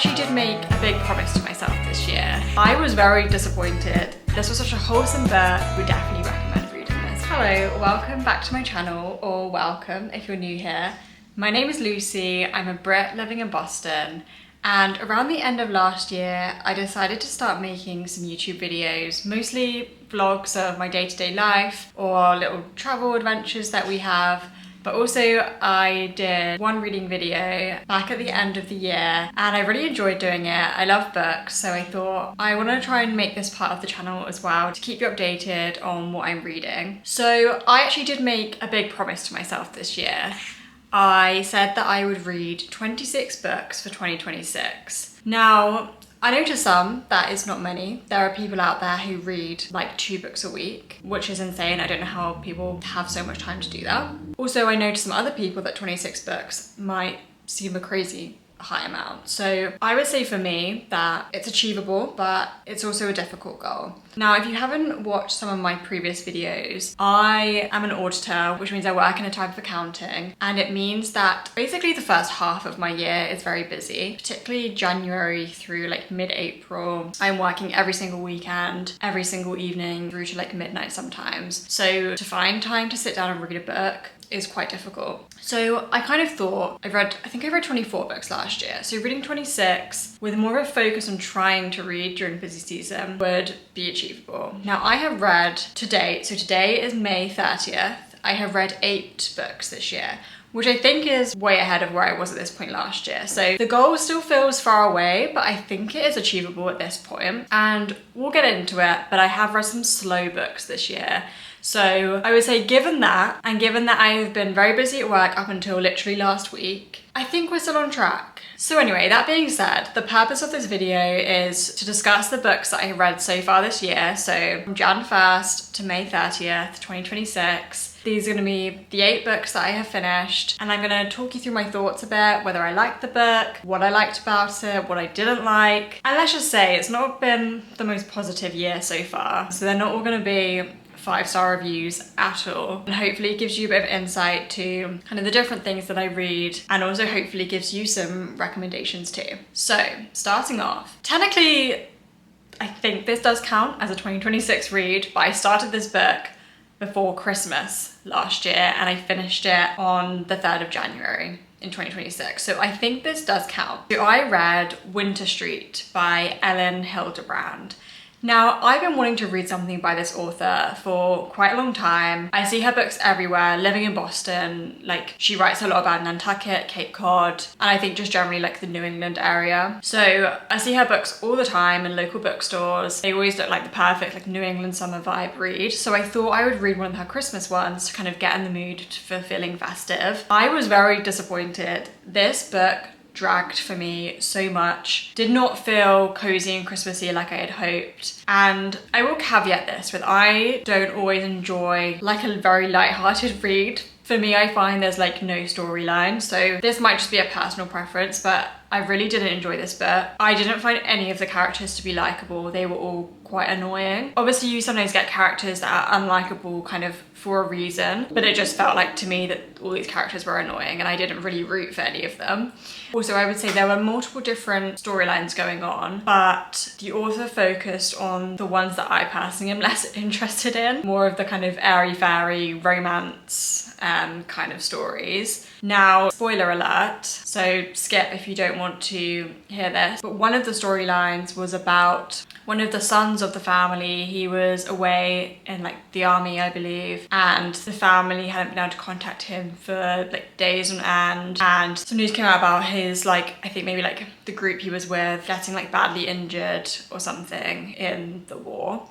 actually did make a big promise to myself this year. I was very disappointed. This was such a wholesome book. Would definitely recommend reading this. Hello, welcome back to my channel, or welcome if you're new here. My name is Lucy. I'm a Brit living in Boston, and around the end of last year I decided to start making some YouTube videos, mostly vlogs of my day-to-day life or little travel adventures that we have. But also I did one reading video back at the end of the year and I really enjoyed doing it. I love books, so I thought I want to try and make this part of the channel as well to keep you updated on what I'm reading. So I actually did make a big promise to myself this year. I said that I would read 26 books for 2026. Now, I know to some that is not many. There are people out there who read like 2 books a week, which is insane. I don't know how people have so much time to do that. Also, I know to some other people that 26 books might seem a crazy high amount. So I would say for me that it's achievable, but it's also a difficult goal. Now, if you haven't watched some of my previous videos, I am an auditor, which means I work in a type of accounting, and it means that basically the first half of my year is very busy, particularly January through like mid-April. I'm working every single weekend, every single evening through to like midnight sometimes. So to find time to sit down and read a book is quite difficult. So I kind of thought, I think I read 24 books last year. So reading 26 with more of a focus on trying to read during busy season would be achievable. Now I have read to date, so today is May 30th, I have read 8 books this year, which I think is way ahead of where I was at this point last year. So the goal still feels far away, but I think it is achievable at this point. And we'll get into it, but I have read some slow books this year. So I would say given that, and given that I have been very busy at work up until literally last week, I think we're still on track. So anyway, that being said, the purpose of this video is to discuss the books that I have read so far this year. So from Jan 1st to May 30th, 2026. These are going to be the 8 books that I have finished, and I'm going to talk you through my thoughts a bit, whether I liked the book, what I liked about it, what I didn't like. And let's just say it's not been the most positive year so far, so they're not all going to be 5-star reviews at all. And hopefully it gives you a bit of insight to kind of the different things that I read, and also hopefully gives you some recommendations too. So starting off, technically I think this does count as a 2026 read, but I started this book before Christmas last year and I finished it on the 3rd of January in 2026. So I think this does count. So I read Winter Street by Ellen Hildebrand. Now, I've been wanting to read something by this author for quite a long time. I see her books everywhere, living in Boston. Like, she writes a lot about Nantucket, Cape Cod, and I think just generally like the New England area. So I see her books all the time in local bookstores. They always look like the perfect like New England summer vibe read. So I thought I would read one of her Christmas ones to kind of get in the mood for feeling festive. I was very disappointed. This book dragged for me so much, did not feel cozy and Christmassy like I had hoped. And I will caveat this with, I don't always enjoy like a very light-hearted read. For me, I find there's like no storyline, so this might just be a personal preference, but I really didn't enjoy this book. I didn't find any of the characters to be likable. They were all quite annoying. Obviously, you sometimes get characters that are unlikable kind of for a reason, but it just felt like to me that all these characters were annoying and I didn't really root for any of them. Also, I would say there were multiple different storylines going on, but the author focused on the ones that I personally am less interested in, more of the kind of airy-fairy romance kind of stories. Now, spoiler alert, so skip if you don't want to hear this, but one of the storylines was about one of the sons of the family. He was away in like the army, I believe, and the family hadn't been able to contact him for like days on end, and some news came out about his like, I think maybe like the group he was with getting like badly injured or something in the war.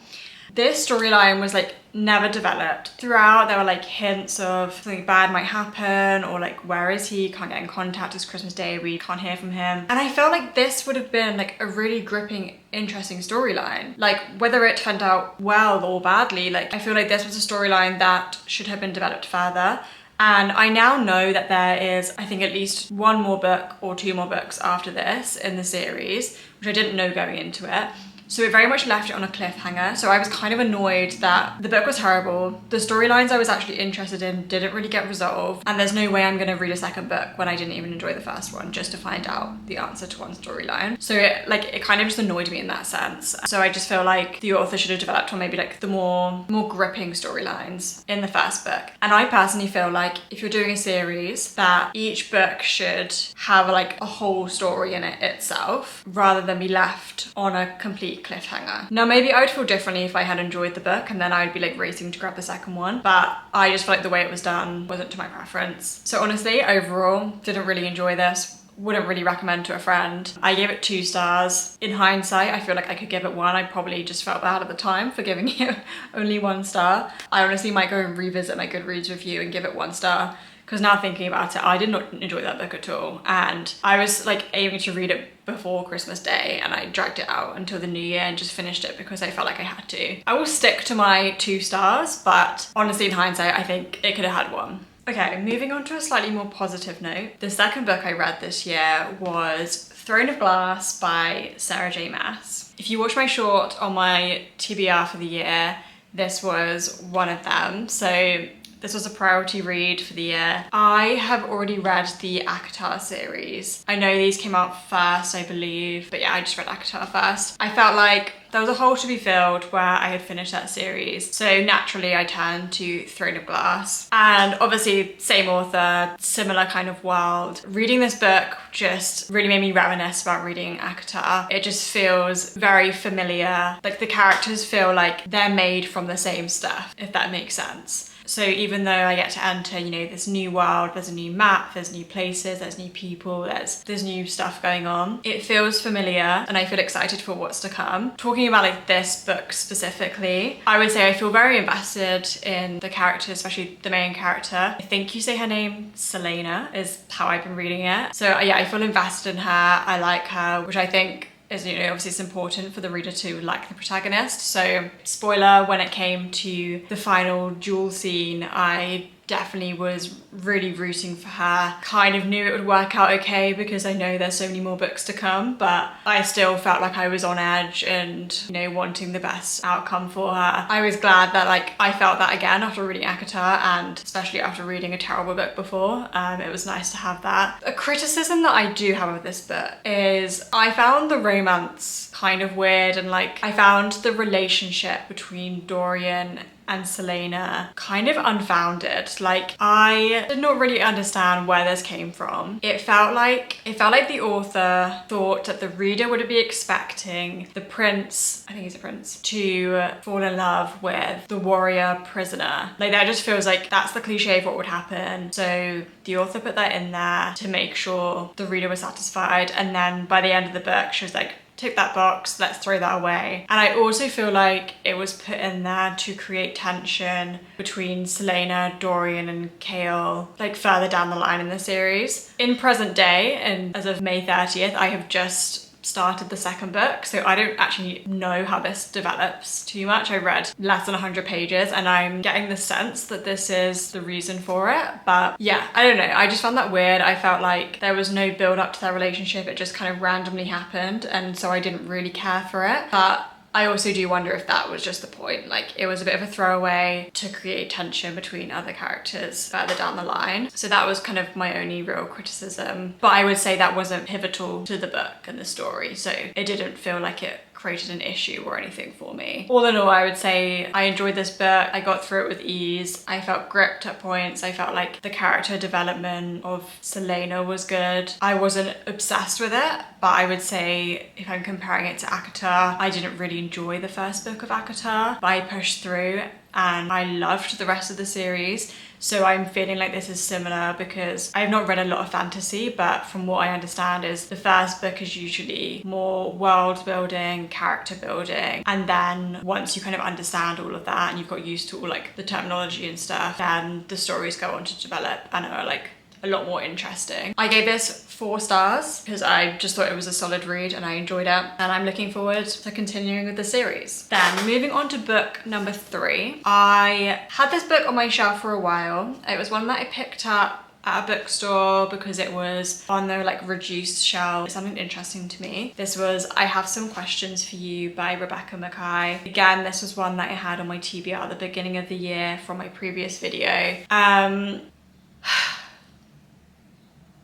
This storyline was like never developed. Throughout there were like hints of something bad might happen, or like where is he, can't get in contact, it's Christmas Day, we can't hear from him. And I felt like this would have been like a really gripping, interesting storyline. Like whether it turned out well or badly, like I feel like this was a storyline that should have been developed further. And I now know that there is, I think, at least 1 more book or 2 more books after this in the series, which I didn't know going into it. So it very much left it on a cliffhanger. So I was kind of annoyed that the book was horrible. The storylines I was actually interested in didn't really get resolved. And there's no way I'm gonna read a second book when I didn't even enjoy the first one just to find out the answer to one storyline. So it kind of just annoyed me in that sense. So I just feel like the author should have developed on maybe like the more gripping storylines in the first book. And I personally feel like if you're doing a series, that each book should have like a whole story in it itself rather than be left on a complete cliffhanger. Now maybe I would feel differently if I had enjoyed the book and then I would be like racing to grab the second one, but I just feel like the way it was done wasn't to my preference. So honestly, overall, didn't really enjoy this. Wouldn't really recommend to a friend. I gave it 2 stars. In hindsight, I feel like I could give it 1. I probably just felt bad at the time for giving it only 1 star. I honestly might go and revisit my Goodreads review and give it 1 star, because now thinking about it, I did not enjoy that book at all. And I was like aiming to read it before Christmas Day and I dragged it out until the new year and just finished it because I felt like I had to. I will stick to my 2 stars, but honestly in hindsight, I think it could have had 1. Okay, moving on to a slightly more positive note. The second book I read this year was Throne of Glass by Sarah J. Maas. If you watch my short on my TBR for the year, this was one of them. So this was a priority read for the year. I have already read the ACOTAR series. I know these came out first, I believe, but yeah, I just read ACOTAR first. I felt like there was a hole to be filled where I had finished that series. So naturally I turned to Throne of Glass. And obviously same author, similar kind of world. Reading this book just really made me reminisce about reading ACOTAR. It just feels very familiar. Like the characters feel like they're made from the same stuff, if that makes sense. So even though I get to enter, you know, this new world, there's a new map, there's new places, there's new people, there's new stuff going on. It feels familiar and I feel excited for what's to come. Talking about like this book specifically, I would say I feel very invested in the character, especially the main character. I think you say her name, Selena, is how I've been reading it. So yeah, I feel invested in her. I like her, which I think is, you know, obviously it's important for the reader to like the protagonist. So spoiler, when it came to the final duel scene, I definitely was really rooting for her. Kind of knew it would work out okay because I know there's so many more books to come, but I still felt like I was on edge and, you know, wanting the best outcome for her. I was glad that like I felt that again after reading ACOTAR, and especially after reading a terrible book before. It was nice to have that. A criticism that I do have of this book is I found the romance kind of weird, and like I found the relationship between Dorian and Selena kind of unfounded. Like I did not really understand where this came from. It felt like the author thought that the reader would be expecting the prince, I think he's a prince, to fall in love with the warrior prisoner. Like that just feels like that's the cliche of what would happen. So the author put that in there to make sure the reader was satisfied, and then by the end of the book she was like, tick that box, let's throw that away. And I also feel like it was put in there to create tension between Selena, Dorian and Kale, like further down the line in the series. In present day, and as of May 30th, I have just started the second book, so I don't actually know how this develops too much. I read less than 100 pages and I'm getting the sense that this is the reason for it, but yeah, I don't know, I just found that weird. I felt like there was no build up to their relationship, it just kind of randomly happened, and so I didn't really care for it. But I also do wonder if that was just the point, like it was a bit of a throwaway to create tension between other characters further down the line. So that was kind of my only real criticism, but I would say that wasn't pivotal to the book and the story, so it didn't feel like it created an issue or anything for me. All in all, I would say I enjoyed this book. I got through it with ease. I felt gripped at points. I felt like the character development of Selena was good. I wasn't obsessed with it, but I would say if I'm comparing it to ACOTAR, I didn't really enjoy the first book of ACOTAR, but I pushed through and I loved the rest of the series. So I'm feeling like this is similar because I've not read a lot of fantasy, but from what I understand is the first book is usually more world building, character building, and then once you kind of understand all of that and you've got used to all like the terminology and stuff, then the stories go on to develop and are like a lot more interesting. I gave this 4 stars because I just thought it was a solid read and I enjoyed it, and I'm looking forward to continuing with the series. Then moving on to book number 3. I had this book on my shelf for a while. It was one that I picked up at a bookstore because it was on their like reduced shelf. Something interesting to me. This was I Have Some Questions for You by Rebecca Mackay. Again, this was one that I had on my TBR at the beginning of the year from my previous video.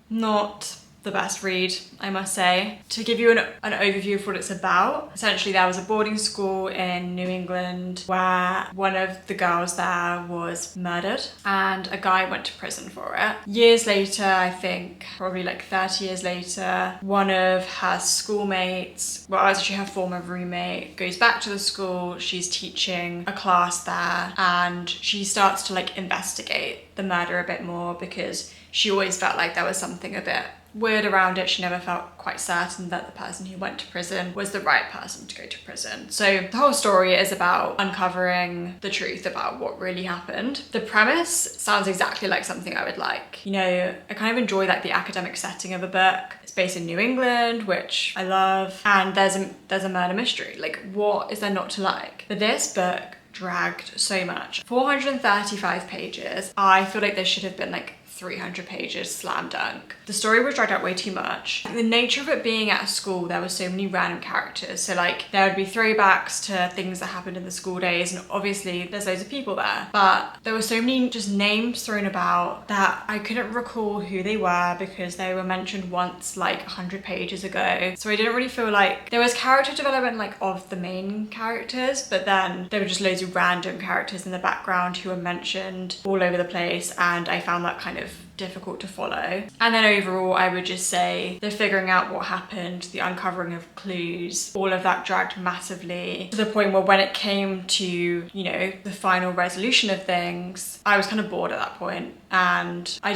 Not the best read, I must say. To give you an overview of what it's about, essentially there was a boarding school in New England where one of the girls there was murdered and a guy went to prison for it. Years later, I think probably like 30 years later, one of her schoolmates, well, it was actually her former roommate, goes back to the school. She's teaching a class there and she starts to like investigate the murder a bit more because she always felt like there was something a bit weird around it. She never felt quite certain that the person who went to prison was the right person to go to prison. So the whole story is about uncovering the truth about what really happened. The premise sounds exactly like something I would like. You know, I kind of enjoy like the academic setting of a book. It's based in New England, which I love, and there's a murder mystery. Like, what is there not to like? But this book dragged so much. 435 pages. I feel like this should have been like 300 pages, slam dunk. The story was dragged out way too much. The nature of it being at a school, there were so many random characters. So like there would be throwbacks to things that happened in the school days, and obviously there's loads of people there. But there were so many just names thrown about that I couldn't recall who they were because they were mentioned once like 100 pages ago. So I didn't really feel like there was character development like of the main characters, but then there were just loads of random characters in the background who were mentioned all over the place, and I found that kind of difficult to follow. And then overall, I would just say the figuring out what happened, the uncovering of clues, all of that dragged massively to the point where when it came to, you know, the final resolution of things, I was kind of bored at that point, and I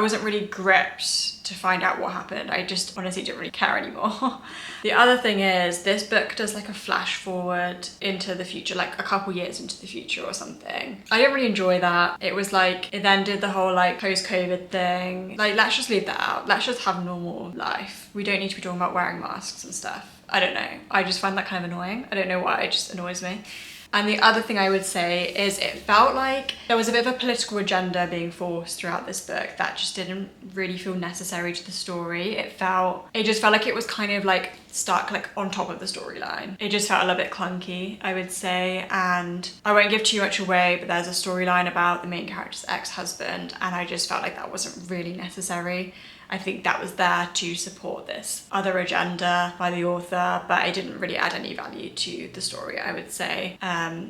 wasn't really gripped to find out what happened. I just honestly didn't really care anymore. The other thing is this book does like a flash forward into the future, like a couple years into the future or something. I didn't really enjoy that. It was like, it then did the whole like post-COVID thing. Like, let's just leave that out. Let's just have normal life. We don't need to be talking about wearing masks and stuff. I don't know. I just find that kind of annoying. I don't know why, it just annoys me. And the other thing I would say is it felt like there was a bit of a political agenda being forced throughout this book that just didn't really feel necessary to the story. It just felt like it was kind of like stuck like on top of the storyline. It just felt a little bit clunky, I would say, and I won't give too much away, but there's a storyline about the main character's ex-husband, and I just felt like that wasn't really necessary. I think that was there to support this other agenda by the author, but it didn't really add any value to the story, I would say.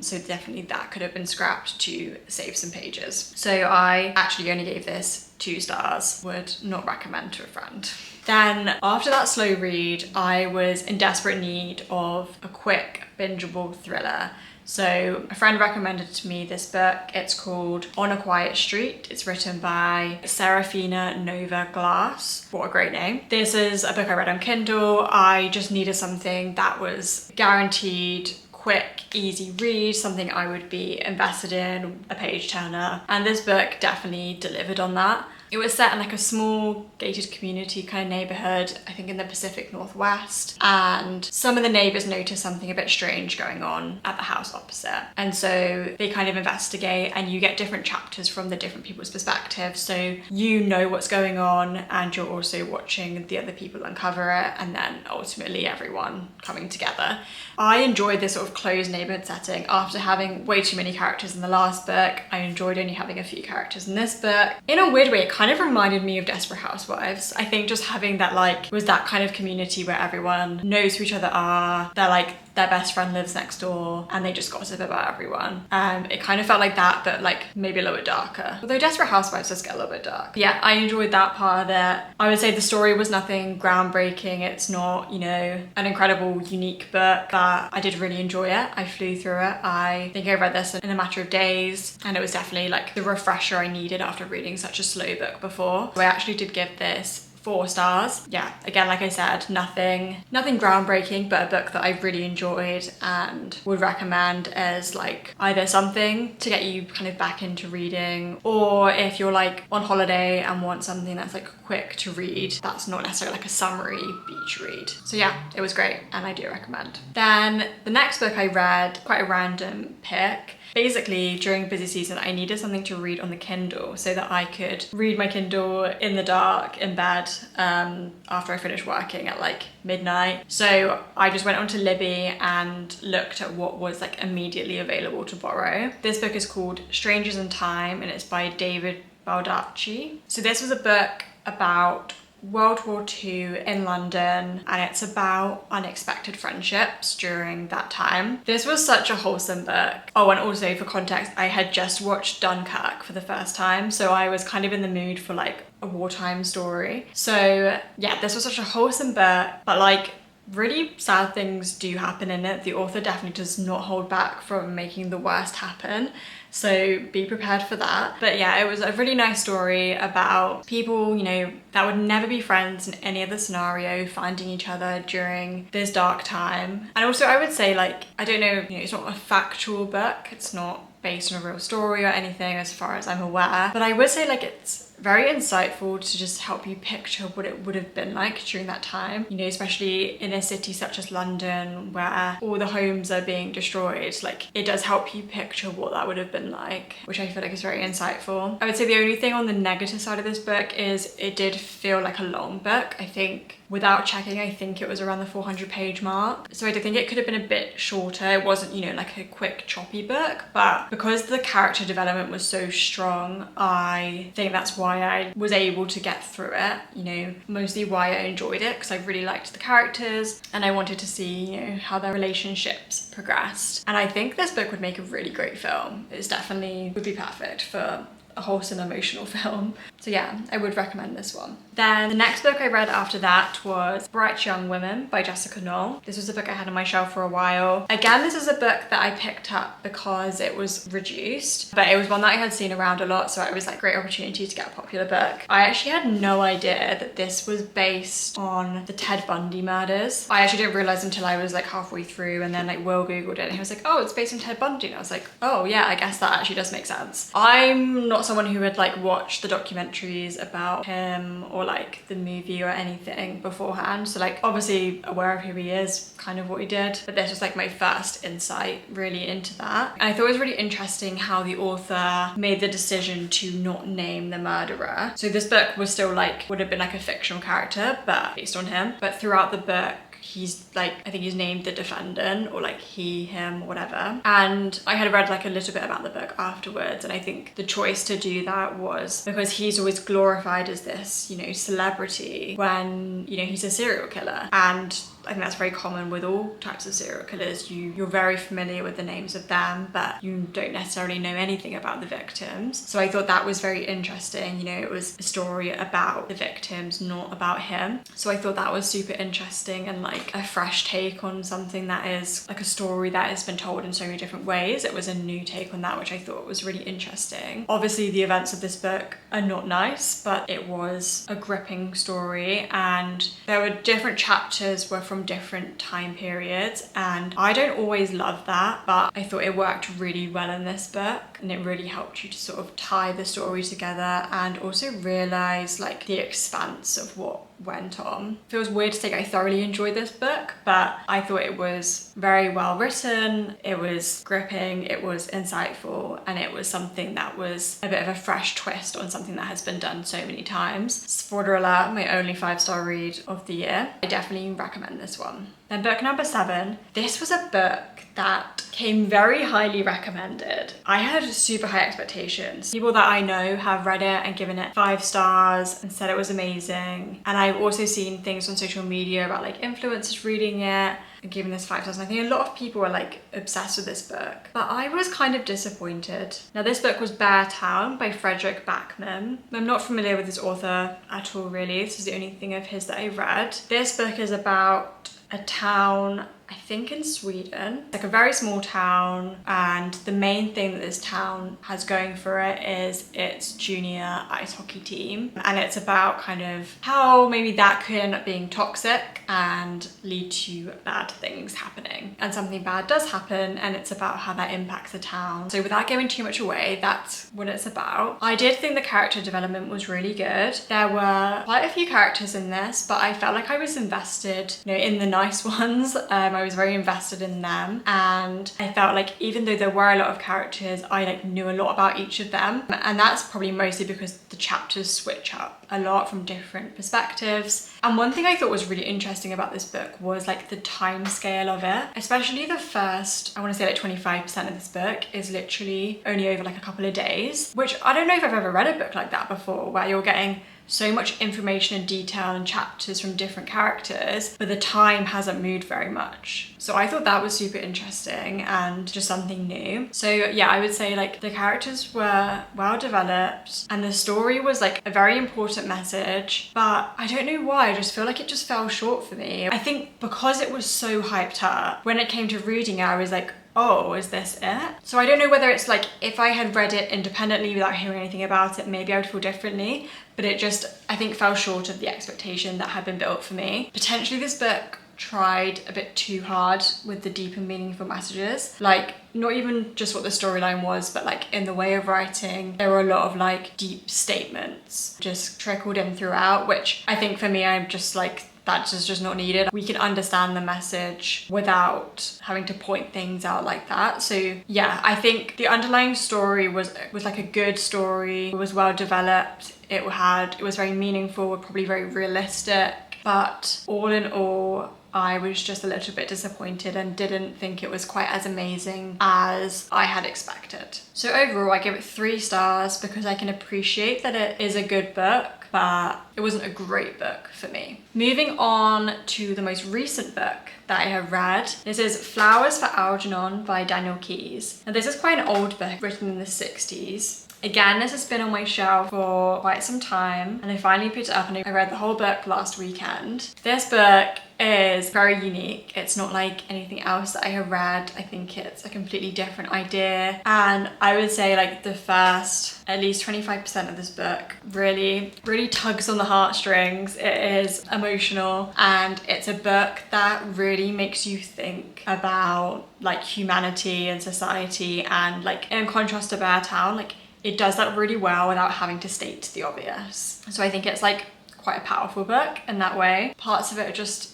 So definitely that could have been scrapped to save some pages. So I actually only gave this 2 stars, would not recommend to a friend. Then after that slow read, I was in desperate need of a quick bingeable thriller. So a friend recommended to me this book. It's called On a Quiet Street. It's written by Serafina Nova Glass. What a great name. This is a book I read on Kindle. I just needed something that was guaranteed quick, easy read, something I would be invested in, a page turner. And this book definitely delivered on that. It was set in like a small gated community kind of neighborhood, I think in the Pacific Northwest, and some of the neighbors noticed something a bit strange going on at the house opposite. And so they kind of investigate, and you get different chapters from the different people's perspectives. So you know what's going on, and you're also watching the other people uncover it, and then ultimately everyone coming together. I enjoyed this sort of closed neighborhood setting. After having way too many characters in the last book, I enjoyed only having a few characters in this book. In a weird way, it kind of reminded me of Desperate Housewives. I think just having that was that kind of community where everyone knows who each other are. They're like, their best friend lives next door and they just gossip about everyone. It kind of felt like that, but like maybe a little bit darker. Although Desperate Housewives does get a little bit dark. But yeah, I enjoyed that part of it. I would say the story was nothing groundbreaking. It's not, you know, an incredible, unique book, but I did really enjoy it. I flew through it. I think I read this in a matter of days, and it was definitely like the refresher I needed after reading such a slow book before. So I actually did give this 4 stars. Yeah, again, like I said, nothing groundbreaking, but a book that I really enjoyed and would recommend as like either something to get you kind of back into reading, or if you're like on holiday and want something that's like quick to read, that's not necessarily like a summary beach read. So yeah, it was great and I do recommend. Then the next book I read, quite a random pick, Basically, during busy season, I needed something to read on the Kindle so that I could read my Kindle in the dark in bed after I finished working at like midnight. So I just went onto Libby and looked at what was like immediately available to borrow. This book is called Strangers in Time and it's by David Baldacci. So this was a book about World War II in London, and it's about unexpected friendships during that time. This was such a wholesome book. Oh, and also for context, I had just watched Dunkirk for the first time, so I was kind of in the mood for like a wartime story. So yeah, this was such a wholesome book, but like really sad things do happen in it. The author definitely does not hold back from making the worst happen. So be prepared for that. But yeah, it was a really nice story about people, you know, that would never be friends in any other scenario, finding each other during this dark time. And also I would say, like, I don't know, you know, it's not a factual book. It's not based on a real story or anything as far as I'm aware. But I would say like it's very insightful to just help you picture what it would have been like during that time, you know, especially in a city such as London where all the homes are being destroyed. Like, it does help you picture what that would have been like, which I feel like is very insightful. I would say the only thing on the negative side of this book is it did feel like a long book. I think without checking, I think it was around the 400-page mark. So I do think it could have been a bit shorter. It wasn't, you know, like a quick choppy book, but because the character development was so strong, I think that's why I was able to get through it, you know, mostly why I enjoyed it, because I really liked the characters and I wanted to see, you know, how their relationships progressed. And I think this book would make a really great film. It's definitely would be perfect for a wholesome emotional film. So yeah, I would recommend this one. Then the next book I read after that was Bright Young Women by Jessica Knoll. This was a book I had on my shelf for a while. Again, this is a book that I picked up because it was reduced, but it was one that I had seen around a lot, so it was like a great opportunity to get a popular book. I actually had no idea that this was based on the Ted Bundy murders. I actually didn't realize until I was like halfway through, and then like Will googled it and he was like, oh, it's based on Ted Bundy. And I was like, oh yeah, I guess that actually does make sense. I'm not someone who had like watched the documentaries about him or like the movie or anything beforehand, so like obviously aware of who he is, kind of what he did, but this was like my first insight really into that. And I thought it was really interesting how the author made the decision to not name the murderer. So this book was still like, would have been like a fictional character but based on him, but throughout the book he's like, I think he's named the defendant, or like he, him, whatever. And I had read like a little bit about the book afterwards, and I think the choice to do that was because he's always glorified as this, you know, celebrity when, you know, he's a serial killer. And I think that's very common with all types of serial killers. You're very familiar with the names of them, but you don't necessarily know anything about the victims. So I thought that was very interesting. You know, it was a story about the victims, not about him. So I thought that was super interesting and like a fresh take on something that is like a story that has been told in so many different ways. It was a new take on that, which I thought was really interesting. Obviously, the events of this book are not nice, but it was a gripping story, and there were different chapters were from different time periods, and I don't always love that, but I thought it worked really well in this book, and it really helped you to sort of tie the story together and also realize like the expanse of what went on. It feels weird to say I thoroughly enjoyed this book, but I thought it was very well written, it was gripping, it was insightful, and it was something that was a bit of a fresh twist on something that has been done so many times. Spoiler alert, my only 5-star read of the year. I definitely recommend this one. Then book number 7. This was a book that came very highly recommended. I had super high expectations. People that I know have read it and given it 5 stars and said it was amazing. And I've also seen things on social media about like influencers reading it and giving this 5 stars. And I think a lot of people were like obsessed with this book, but I was kind of disappointed. Now this book was Beartown by Frederick Backman. I'm not familiar with this author at all really. This is the only thing of his that I read. This book is about a town, I think in Sweden. It's like a very small town, and the main thing that this town has going for it is its junior ice hockey team. And it's about kind of how maybe that could end up being toxic and lead to bad things happening. And something bad does happen, and it's about how that impacts the town. So without giving too much away, that's what it's about. I did think the character development was really good. There were quite a few characters in this, but I felt like I was invested, you know, in the nice ones. I was very invested in them, and I felt like even though there were a lot of characters, I like knew a lot about each of them, and that's probably mostly because the chapters switch up a lot from different perspectives. And one thing I thought was really interesting about this book was like the time scale of it, especially the first, I want to say like 25% of this book is literally only over like a couple of days, which I don't know if I've ever read a book like that before, where you're getting so much information and detail and chapters from different characters, but the time hasn't moved very much. So I thought that was super interesting and just something new. So yeah, I would say like the characters were well developed and the story was like a very important message, but I don't know why, I just feel like it just fell short for me. I think because it was so hyped up, when it came to reading it, I was like, oh, is this it? So I don't know whether it's like, if I had read it independently without hearing anything about it, maybe I would feel differently, but it just, I think, fell short of the expectation that had been built for me. Potentially this book tried a bit too hard with the deep and meaningful messages, like not even just what the storyline was, but like in the way of writing, there were a lot of like deep statements just trickled in throughout, which I think for me, I'm just like, that's just not needed. We can understand the message without having to point things out like that. So yeah, I think the underlying story was like a good story. It was well developed. It was very meaningful, probably very realistic. But all in all, I was just a little bit disappointed and didn't think it was quite as amazing as I had expected. So overall, I give it 3 stars because I can appreciate that it is a good book, but it wasn't a great book for me. Moving on to the most recent book that I have read. This is Flowers for Algernon by Daniel Keyes. Now this is quite an old book written in the 60s. Again, this has been on my shelf for quite some time and I finally picked it up and I read the whole book last weekend. This book is very unique. It's not like anything else that I have read. I think it's a completely different idea. And I would say like the first at least 25% of this book really tugs on the heartstrings. It is emotional and it's a book that really makes you think about like humanity and society, and like in contrast to Beartown, like it does that really well without having to state the obvious. So I think it's like quite a powerful book in that way. Parts of it are just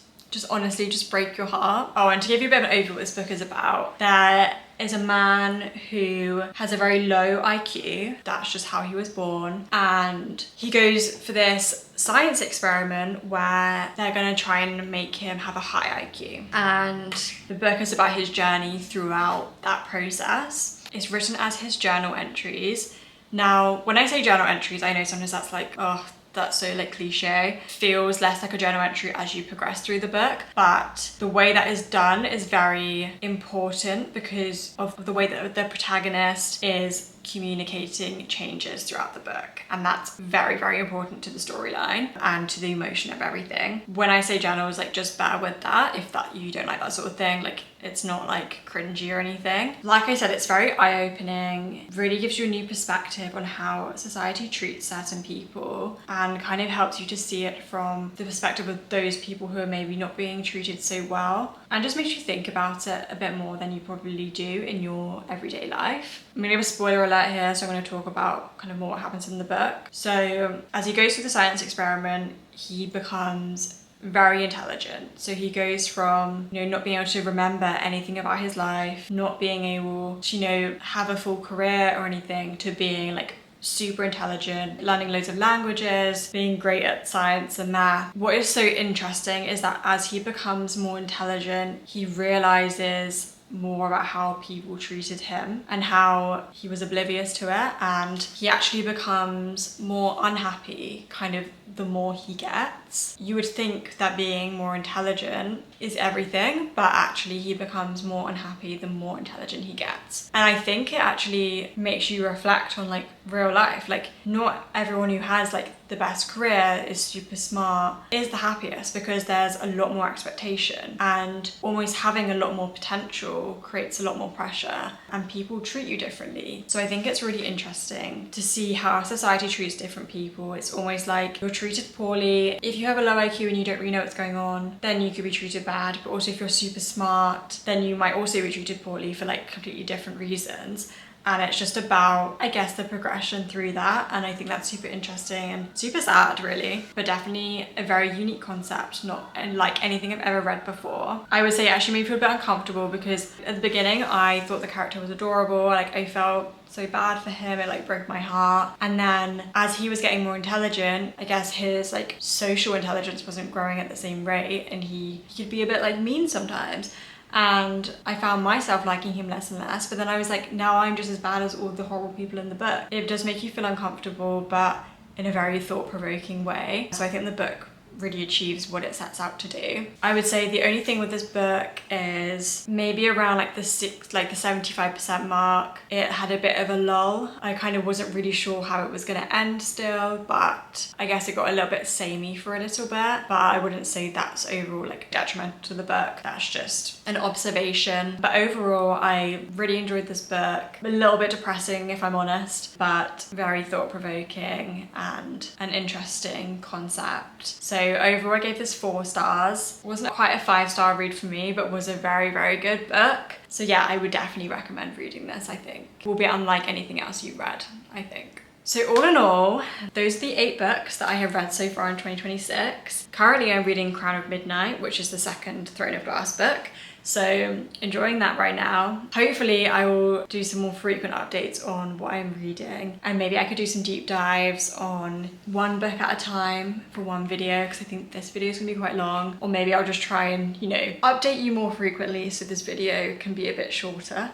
honestly just break your heart. Oh, and to give you a bit of an overview what this book is about, there is a man who has a very low IQ. That's just how he was born. And he goes for this science experiment where they're gonna try and make him have a high IQ. And the book is about his journey throughout that process. It's written as his journal entries. Now, when I say journal entries, I know sometimes that's like, oh, that's so like cliche. Feels less like a journal entry as you progress through the book, but the way that is done is very important because of the way that the protagonist is communicating changes throughout the book, and that's very important to the storyline and to the emotion of everything. When I say journals, like just bear with that if that you don't like that sort of thing. Like it's not like cringy or anything. Like I said, it's very eye-opening, really gives you a new perspective on how society treats certain people and kind of helps you to see it from the perspective of those people who are maybe not being treated so well, and just makes you think about it a bit more than you probably do in your everyday life. I'm gonna give a spoiler alert here, so I'm going to talk about kind of more what happens in the book. So as he goes through the science experiment, he becomes very intelligent. So he goes from, you know, not being able to remember anything about his life, not being able to, you know, have a full career or anything, to being like super intelligent, learning loads of languages, being great at science and math. What is so interesting is that as he becomes more intelligent, he realizes more about how people treated him and how he was oblivious to it, and he actually becomes more unhappy kind of the more he gets. You would think that being more intelligent is everything, but actually he becomes more unhappy the more intelligent he gets. And I think it actually makes you reflect on like real life. Like not everyone who has like the best career is super smart is the happiest, because there's a lot more expectation and almost having a lot more potential creates a lot more pressure and people treat you differently. So I think it's really interesting to see how society treats different people. It's almost like you're treated poorly. If you have a low IQ and you don't really know what's going on, then you could be treated bad. But also if you're super smart, then you might also be treated poorly for like completely different reasons. and it's just about, I guess, the progression through that, and I think that's super interesting and super sad really, but definitely a very unique concept, not like anything I've ever read before. I would say it actually made me feel a bit uncomfortable because at the beginning I thought the character was adorable, like I felt so bad for him, it like broke my heart. And then as he was getting more intelligent, I guess his like social intelligence wasn't growing at the same rate, and he could be a bit like mean sometimes. And I found myself liking him less and less, but then I was like, now I'm just as bad as all the horrible people in the book. It does make you feel uncomfortable, but in a very thought-provoking way. So I think the book really achieves what it sets out to do. I would say the only thing with this book is maybe around like the 75% mark, it had a bit of a lull. I kind of wasn't really sure how it was going to end still, but I guess it got a little bit samey for a little bit, but I wouldn't say that's overall like detrimental to the book. That's just an observation. But overall, I really enjoyed this book. A little bit depressing if I'm honest, but very thought-provoking and an interesting concept. So overall I gave this 4 stars. It wasn't quite a 5-star read for me, but was a very, very good book. So yeah, I would definitely recommend reading this, I think. It will be unlike anything else you've read, I think. So all in all, those are the 8 books that I have read so far in 2026. Currently I'm reading Crown of Midnight, which is the second Throne of Glass book. So enjoying that right now. Hopefully I will do some more frequent updates on what I'm reading, and maybe I could do some deep dives on one book at a time for one video, because I think this video is gonna be quite long. Or maybe I'll just try and, you know, update you more frequently so this video can be a bit shorter.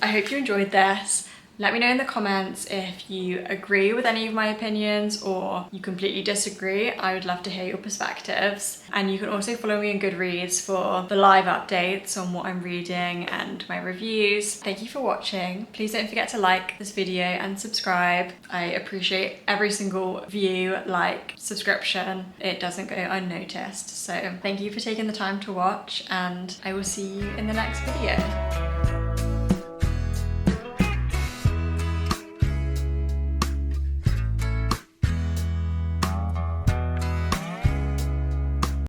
I hope you enjoyed this. Let me know in the comments if you agree with any of my opinions or you completely disagree. I would love to hear your perspectives. And you can also follow me on Goodreads for the live updates on what I'm reading and my reviews. Thank you for watching. Please don't forget to like this video and subscribe. I appreciate every single view, like, subscription. It doesn't go unnoticed. So thank you for taking the time to watch, and I will see you in the next video.